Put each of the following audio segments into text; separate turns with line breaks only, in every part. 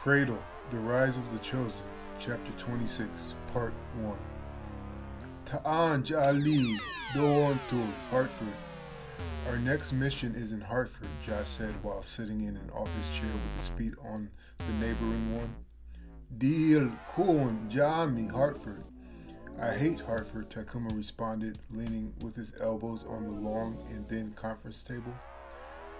Cradle, The Rise of the Chosen, Chapter 26, Part 1. Ta'an Ja'ali, Doontul, Hartford. Our next mission is in Hartford, Josh said while sitting in an office chair with his feet on the neighboring one. Deal Kun Jami, Hartford. I hate Hartford, Takuma responded, leaning with his elbows on the long and thin conference table.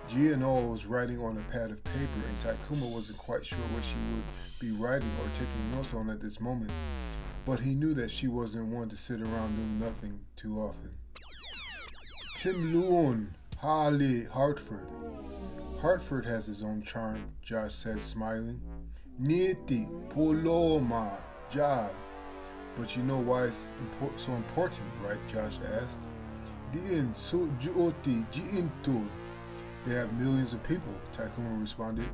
Gianoa was writing on a pad of paper, and Takuma wasn't quite sure what she would be writing or taking notes on at this moment, but he knew that she wasn't one to sit around doing nothing too often. Timloon, Hale, Hartford. Hartford has its own charm, Josh said, smiling. Niti, Poloma, Jad. But you know why it's so important, right? Josh asked. Dien su juoti jiintul. They have millions of people, Takuma responded.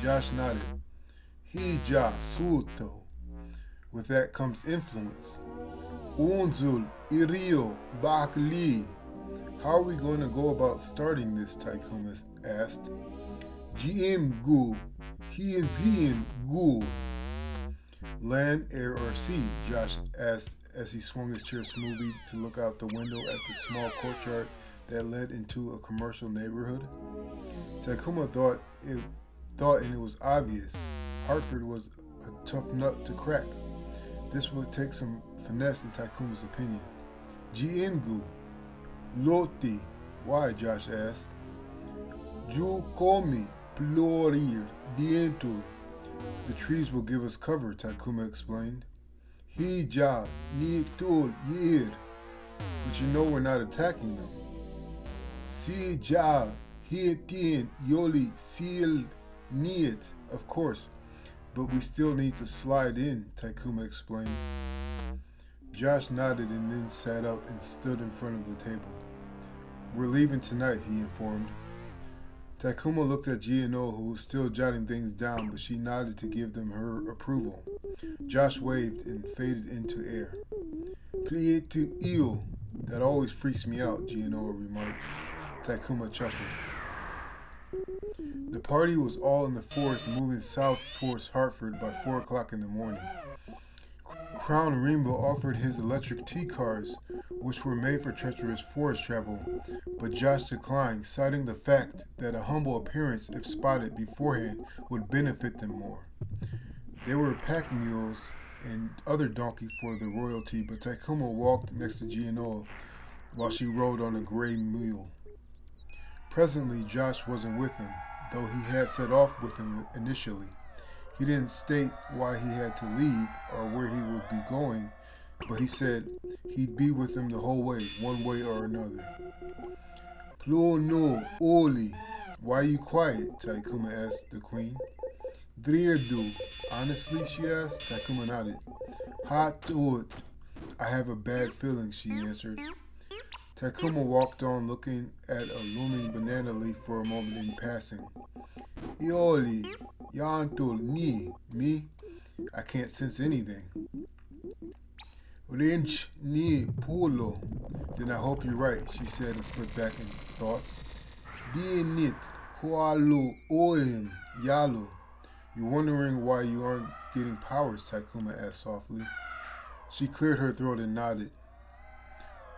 Josh nodded. Hija suto. With that comes influence. Unzul irio bakli. How are we going to go about starting this? Takuma asked. GM gu. Hienzien gu. Land, air, or sea? Josh asked as he swung his chair smoothly to look out the window at the small courtyard that led into a commercial neighborhood. Takuma thought and it was obvious. Hartford was a tough nut to crack. This would take some finesse in Takuma's opinion. Jiengu. Loti. Why? Josh asked. Ju komi plorir dientu. The trees will give us cover, Takuma explained. Hija ni tul yir. But you know we're not attacking them. Si ja hietien yoli sil niet. Of course, but we still need to slide in, Takuma explained. Josh nodded and then sat up and stood in front of the table. We're leaving tonight, he informed. Takuma looked at Gianoa, who was still jotting things down, but she nodded to give them her approval. Josh waved and faded into air. Plie to eel. That always freaks me out, Gianoa remarked. Takuma chuckled. The party was all in the forest moving south towards Hartford by 4 o'clock in the morning. Crown Rainbow offered his electric T-cars, which were made for treacherous forest travel, but Josh declined, citing the fact that a humble appearance, if spotted beforehand, would benefit them more. There were pack mules and other donkeys for the royalty, but Takuma walked next to Gianoa while she rode on a gray mule. Presently, Josh wasn't with him, though he had set off with him initially. He didn't state why he had to leave or where he would be going, but he said he'd be with them the whole way, one way or another. Plo no oli. Why are you quiet? Takuma asked the queen. Driadu. Honestly, she asked. Takuma nodded. Hatut. I have a bad feeling, she answered. Takuma walked on, looking at a looming banana leaf for a moment in passing. Ioli, yantul ni, me? I can't sense anything. Rinch ni pulo. Then I hope you're right, she said and slipped back in thought. Dienit kualu oim yalu. You're wondering why you aren't getting powers, Takuma asked softly. She cleared her throat and nodded.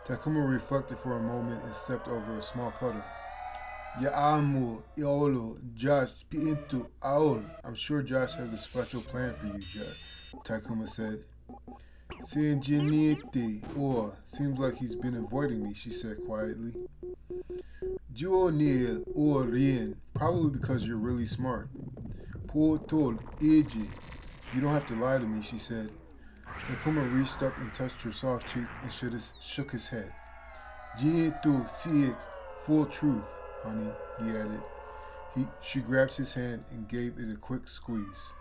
Takuma reflected for a moment and stepped over a small puddle. Ya'amu iolo Josh pintu aul. I'm sure Josh has a special plan for you, Takuma said. Sinjiniti or seems like he's been avoiding me, she said quietly. Juonil or Rien, probably because you're really smart. Potol Iji. You don't have to lie to me, she said. Takuma reached up and touched her soft cheek and shook his head. Jitu siik, full truth, honey, he added. She grabbed his hand and gave it a quick squeeze.